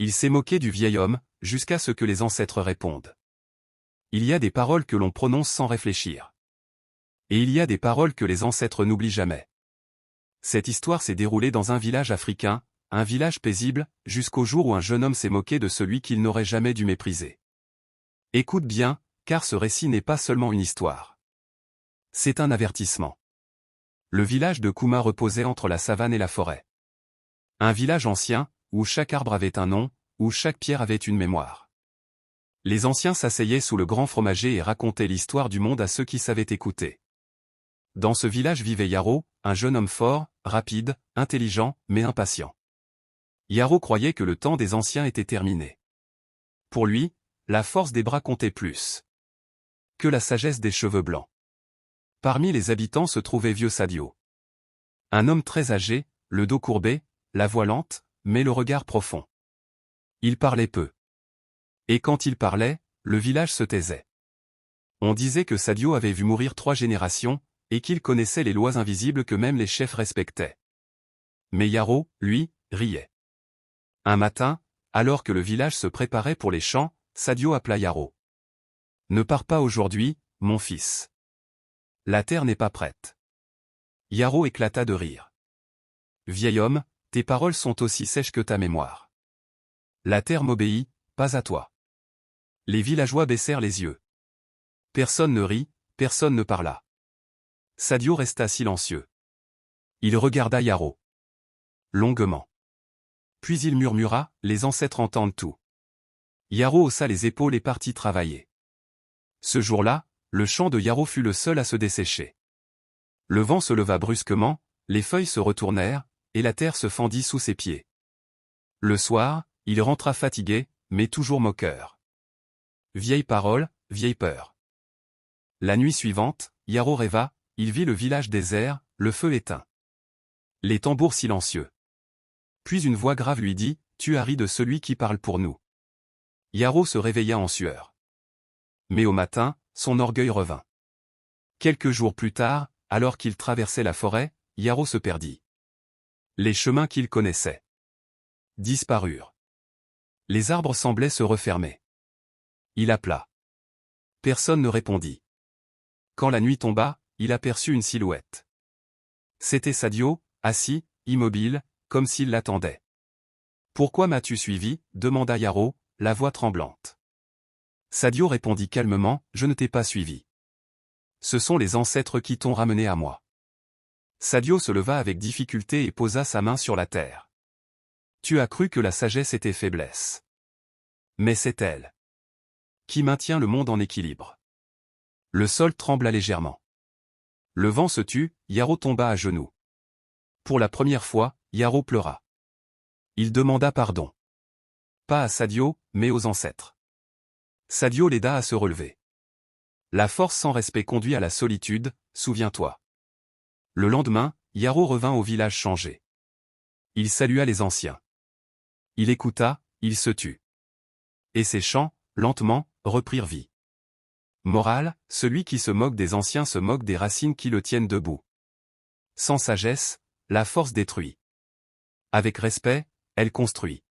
Il s'est moqué du vieil homme, jusqu'à ce que les ancêtres répondent. Il y a des paroles que l'on prononce sans réfléchir. Et il y a des paroles que les ancêtres n'oublient jamais. Cette histoire s'est déroulée dans un village africain, un village paisible, jusqu'au jour où un jeune homme s'est moqué de celui qu'il n'aurait jamais dû mépriser. Écoute bien, car ce récit n'est pas seulement une histoire. C'est un avertissement. Le village de Kouma reposait entre la savane et la forêt. Un village ancien, où chaque arbre avait un nom, où chaque pierre avait une mémoire. Les anciens s'asseyaient sous le grand fromager et racontaient l'histoire du monde à ceux qui savaient écouter. Dans ce village vivait Yaro, un jeune homme fort, rapide, intelligent, mais impatient. Yaro croyait que le temps des anciens était terminé. Pour lui, la force des bras comptait plus que la sagesse des cheveux blancs. Parmi les habitants se trouvait vieux Sadio. Un homme très âgé, le dos courbé, la voix lente, mais le regard profond. Il parlait peu. Et quand il parlait, le village se taisait. On disait que Sadio avait vu mourir 3 générations, et qu'il connaissait les lois invisibles que même les chefs respectaient. Mais Yaro, lui, riait. Un matin, alors que le village se préparait pour les chants, Sadio appela Yaro. « Ne pars pas aujourd'hui, mon fils. La terre n'est pas prête. » Yaro éclata de rire. « Vieil homme, tes paroles sont aussi sèches que ta mémoire. La terre m'obéit, pas à toi. » Les villageois baissèrent les yeux. Personne ne rit, personne ne parla. Sadio resta silencieux. Il regarda Yaro. Longuement. Puis il murmura, « Les ancêtres entendent tout. » Yaro haussa les épaules et partit travailler. Ce jour-là, le champ de Yaro fut le seul à se dessécher. Le vent se leva brusquement, les feuilles se retournèrent, et la terre se fendit sous ses pieds. Le soir, il rentra fatigué, mais toujours moqueur. Vieille parole, vieille peur. La nuit suivante, Yaro rêva, il vit le village désert, le feu éteint. Les tambours silencieux. Puis une voix grave lui dit, « Tu as ri de celui qui parle pour nous. » Yaro se réveilla en sueur. Mais au matin, son orgueil revint. Quelques jours plus tard, alors qu'il traversait la forêt, Yaro se perdit. Les chemins qu'il connaissait disparurent. Les arbres semblaient se refermer. Il appela. Personne ne répondit. Quand la nuit tomba, il aperçut une silhouette. C'était Sadio, assis, immobile, comme s'il l'attendait. « Pourquoi m'as-tu suivi » demanda Yaro, la voix tremblante. Sadio répondit calmement, « Je ne t'ai pas suivi. Ce sont les ancêtres qui t'ont ramené à moi. » Sadio se leva avec difficulté et posa sa main sur la terre. « Tu as cru que la sagesse était faiblesse. Mais c'est elle qui maintient le monde en équilibre. » Le sol trembla légèrement. Le vent se tut, Yaro tomba à genoux. Pour la première fois, Yaro pleura. Il demanda pardon. Pas à Sadio, mais aux ancêtres. Sadio l'aida à se relever. La force sans respect conduit à la solitude, souviens-toi. Le lendemain, Yaro revint au village changé. Il salua les anciens. Il écouta, il se tut. Et ses chants, lentement, reprirent vie. Morale, celui qui se moque des anciens se moque des racines qui le tiennent debout. Sans sagesse, la force détruit. Avec respect, elle construit.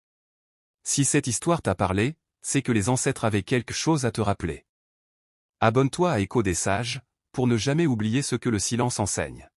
Si cette histoire t'a parlé, c'est que les ancêtres avaient quelque chose à te rappeler. Abonne-toi à Écho des Sages, pour ne jamais oublier ce que le silence enseigne.